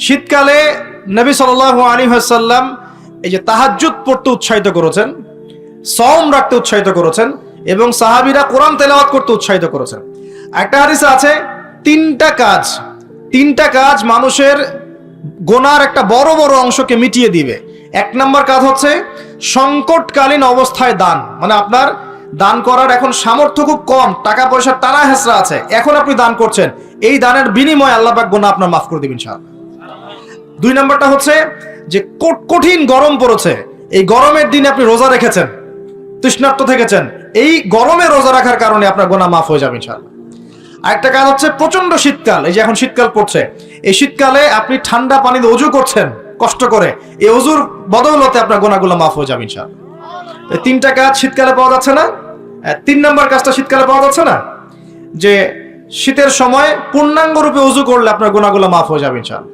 শীতকালে নবী সাল্লাল্লাহু আলাইহি ওয়াসাল্লাম এই যে তাহাজ্জুদ পড়তে উৎসাহিত করেছেন, সওম রাখতে উৎসাহিত করেছেন এবং সাহাবীরা কোরআন তেলাওয়াত করতে উৎসাহিত করেছেন। একটা হাদিসে আছে তিনটা কাজ মানুষের গোনার একটা বড় বড় অংশকে মিটিয়ে দিবে। এক নম্বর কাজ হচ্ছে সংকটকালীন অবস্থায় দান, মানে আপনার দান করার এখন সামর্থ্য খুব কম, টাকা পয়সার টানা হেঁচড়া আছে, এখন আপনি দান করছেন, এই দানের বিনিময়ে আল্লাহ পাক গুনাহ আপনার মাফ করে দিবেন ইনশাআল্লাহ। দুই নম্বরটা হচ্ছে যে কঠিন গরম পড়েছে, এই গরমের দিনে আপনি রোজা রেখেছেন, তৃষ্ণার্ত থেকেছেন, এই গরমে রোজা রাখার কারণে আপনার গুনাহ মাফ হয়ে যাবে ইনশাআল্লাহ। আরেকটা কাজ হচ্ছে প্রচন্ড শীতকাল, এই যে এখন শীতকাল পড়ছে, এই শীতকালে আপনি ঠান্ডা পানিতে ওযু করছেন কষ্ট করে, এই ওযুর বদৌলতে আপনার গুনাহগুলো মাফ হয়ে যাবে ইনশাআল্লাহ। এই তিনটা কাজ শীতকালে পাওয়া যাচ্ছে না? তিন নম্বর কাজটা শীতকালে পাওয়া যাচ্ছে না, যে শীতের সময় পূর্ণাঙ্গ রূপে ওযু করলে আপনার গুনাহগুলো মাফ হয়ে যাবে ইনশাআল্লাহ।